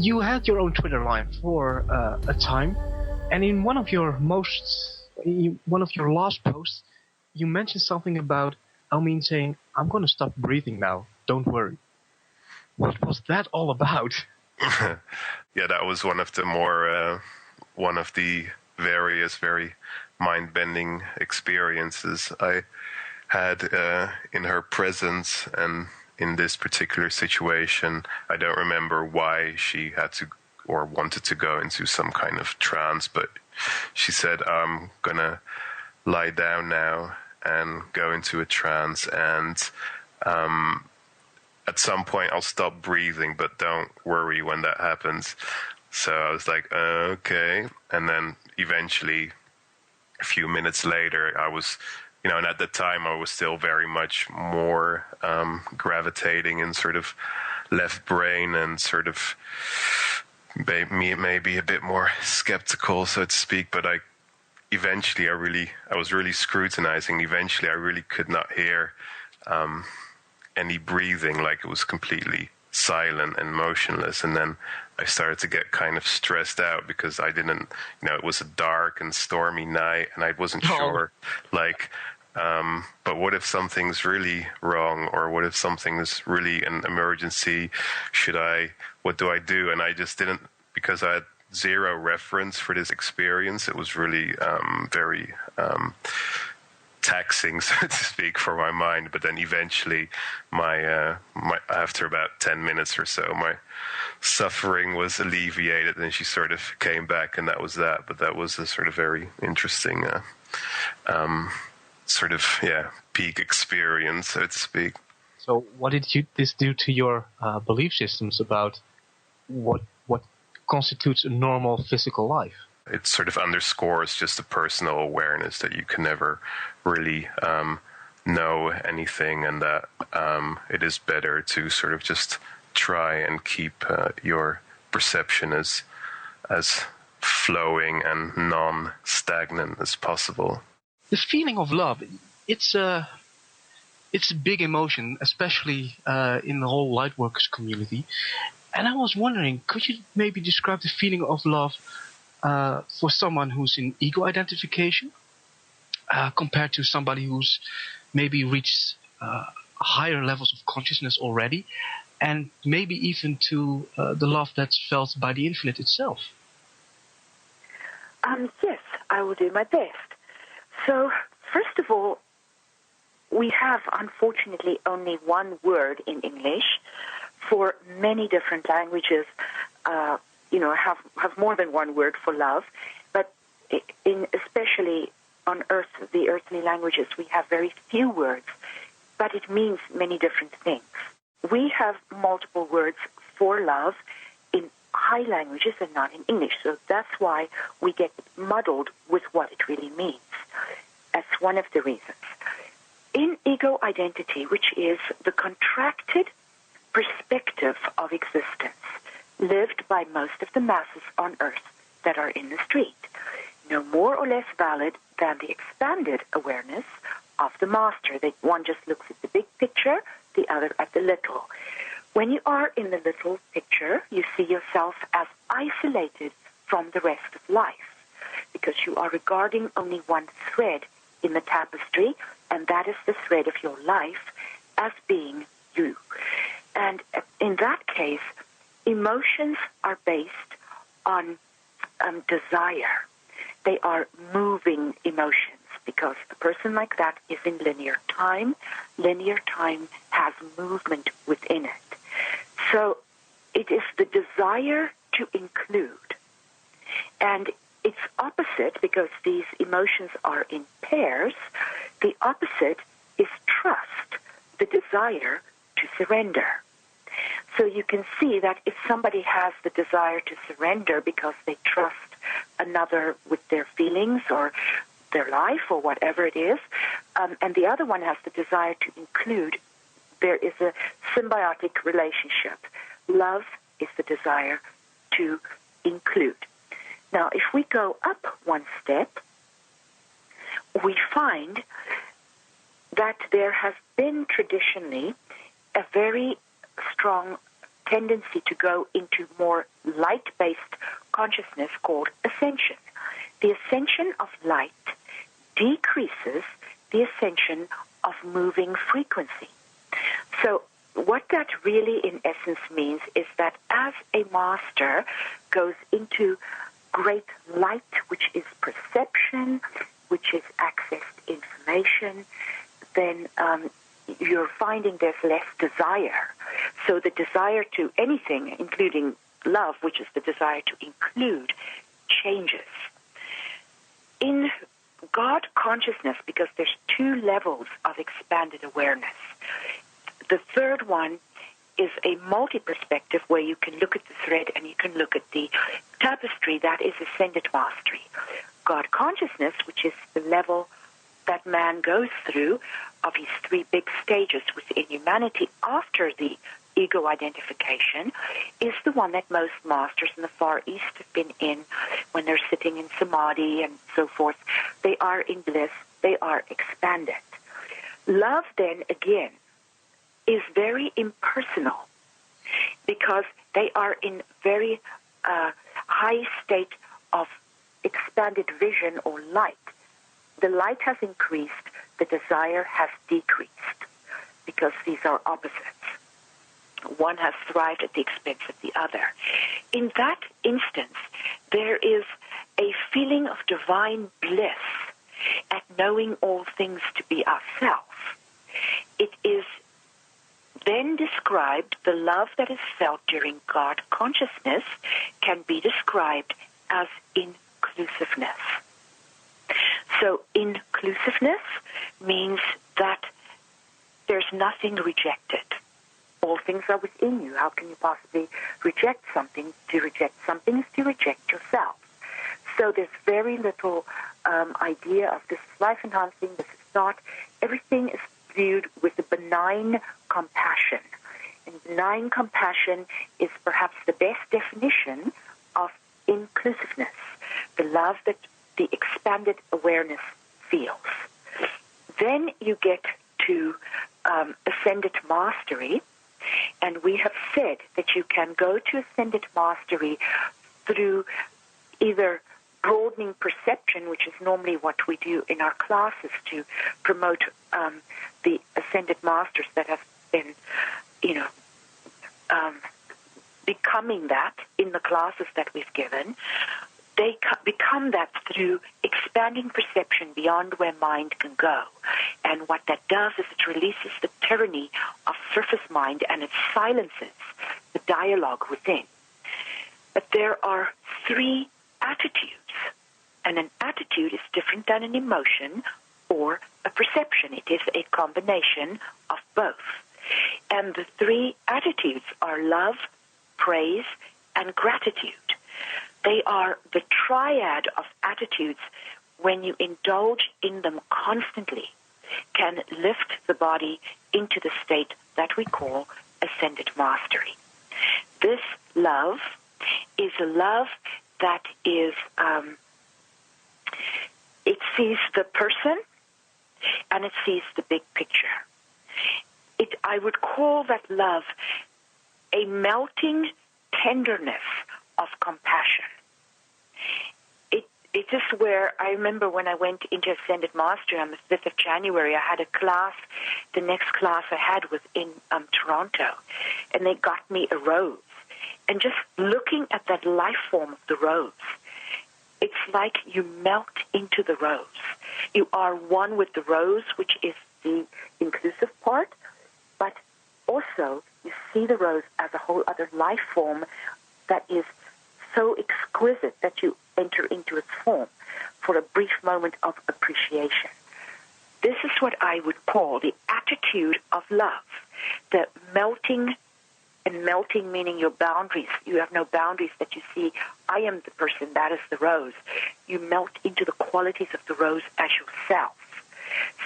you had your own Twitter line for a time, and in one of your last posts, you mentioned something about Almine saying, "I'm going to stop breathing now. Don't worry." What was that all about? Yeah, that was one of the various very mind-bending experiences I had in her presence, and in this particular situation, I don't remember why she had to or wanted to go into some kind of trance, but she said, "I'm gonna lie down now and go into a trance, and at some point I'll stop breathing, but don't worry when that happens." So I was like, okay. And then eventually, a few minutes later, I was, and at the time I was still very much more gravitating in sort of left brain and sort of maybe a bit more skeptical, so to speak. But I was really scrutinizing. Eventually, I really could not hear any breathing, like it was completely silent and motionless. And then I started to get kind of stressed out because I didn't, it was a dark and stormy night, and I wasn't sure, but what if something's really wrong, or what if something is really an emergency? What do I do? And I just didn't, because I had zero reference for this experience. It was really very taxing, so to speak, for my mind. But then eventually, my after about 10 minutes or so, my suffering was alleviated, and she sort of came back, and that was that. But that was a sort of very interesting peak experience, so to speak. So what did this do to your belief systems about what constitutes a normal physical life? It sort of underscores just a personal awareness that you can never really know anything, and that it is better to sort of just try and keep your perception as flowing and non-stagnant as possible. The feeling of love, it's a big emotion, especially in the whole lightworkers community. And I was wondering, could you maybe describe the feeling of love for someone who's in ego identification compared to somebody who's maybe reached higher levels of consciousness already, and maybe even to the love that's felt by the infinite itself? Yes, I will do my best. So, first of all, we have, unfortunately, only one word in English. For many different languages, have more than one word for love. But especially on Earth, the earthly languages, we have very few words, but it means many different things. We have multiple words for love in high languages and not in English. So that's why we get muddled with what it really means. That's one of the reasons. In ego identity, which is the contracted perspective of existence lived by most of the masses on Earth that are in the street, no more or less valid than the expanded awareness of the master, that one just looks at the big picture, the other at the little. When you are in the little picture, you see yourself as isolated from the rest of life, because you are regarding only one thread in the tapestry, and that is the thread of your life as being you. And in that case, emotions are based on desire. They are moving emotions, because a person like that is in linear time. Linear time has movement within it. So it is the desire to include. And it's opposite, because these emotions are in pairs. The opposite is trust, the desire to surrender. So you can see that if somebody has the desire to surrender because they trust another with their feelings or their life or whatever it is, and the other one has the desire to include, there is a symbiotic relationship. Love is the desire to include. Now, if we go up one step, we find that there has been traditionally a very strong tendency to go into more light-based consciousness called ascension. The ascension of light decreases the ascension of moving frequency. So what that really in essence means is that as a master goes into great light, which is perception, which is accessed information, then you're finding there's less desire. So the desire to anything, including love, which is the desire to include, changes. In God consciousness, because there's two levels of expanded awareness, the third one is a multi-perspective where you can look at the thread and you can look at the tapestry. That is ascended mastery. God consciousness, which is the level that man goes through of his three big stages within humanity after the ego identification, is the one that most masters in the Far East have been in when they're sitting in samadhi and so forth. They are in bliss. They are expanded. Love, then, again, is very impersonal because they are in very high state of expanded vision or light. The light has increased, the desire has decreased because these are opposites. One has thrived at the expense of the other. In that instance, there is a feeling of divine bliss at knowing all things to be ourselves. It is then described, the love that is felt during God consciousness can be described as inclusiveness. So inclusiveness means that there's nothing rejected. All things are within you. How can you possibly reject something? To reject something is to reject yourself. So there's very little idea of this is life-enhancing, this is not. Everything is viewed with a benign compassion. And benign compassion is perhaps the best definition of inclusiveness, the love that the expanded awareness feels. Then you get to ascended mastery, and we have said that you can go to ascended mastery through either broadening perception, which is normally what we do in our classes to promote the ascended masters that have been, becoming that in the classes that we've given. They become that through expanding perception beyond where mind can go. And what that does is it releases the tyranny of surface mind and it silences the dialogue within. But there are three attitudes. And an attitude is different than an emotion or a perception. It is a combination of both. And the three attitudes are love, praise, and gratitude. They are the triad of attitudes when you indulge in them constantly can lift the body into the state that we call ascended mastery. This love is a love that is, it sees the person and it sees the big picture. I would call that love a melting tenderness of compassion. It is where I remember when I went into Ascended Mastery on the 5th of January, I had a class, the next class I had was in Toronto, and they got me a rose. And just looking at that life form of the rose, it's like you melt into the rose. You are one with the rose, which is the inclusive part, but also you see the rose as a whole other life form that is so exquisite that you enter into its form for a brief moment of appreciation. This is what I would call the attitude of love, the melting, and melting meaning your boundaries. You have no boundaries that you see, I am the person, that is the rose. You melt into the qualities of the rose as yourself.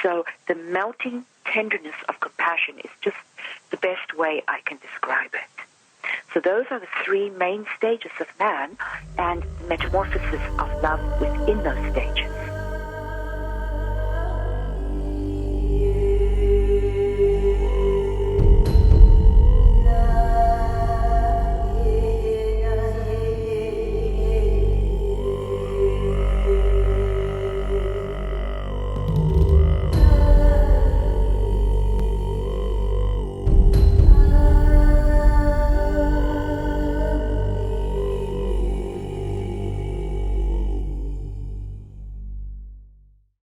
So the melting tenderness of compassion is just the best way I can describe it. So those are the three main stages of man and metamorphosis of love within those stages.